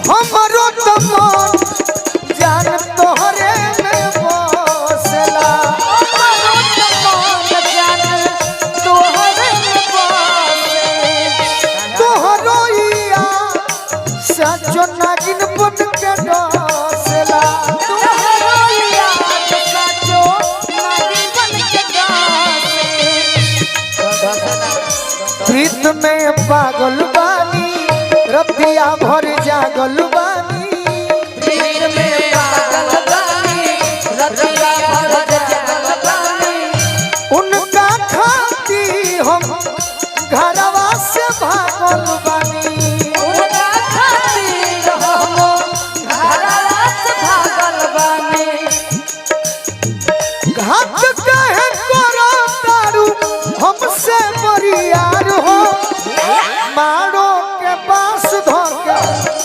हमरो तो मन जान तोहरे में बसला हमरो तो मन जान तोहरे में बसे तोहरो इया सचो नागिन बन के डसला तोहरो याद सचो नागिन बन के प्रीत में पागल बानी रतिया भर जागल बा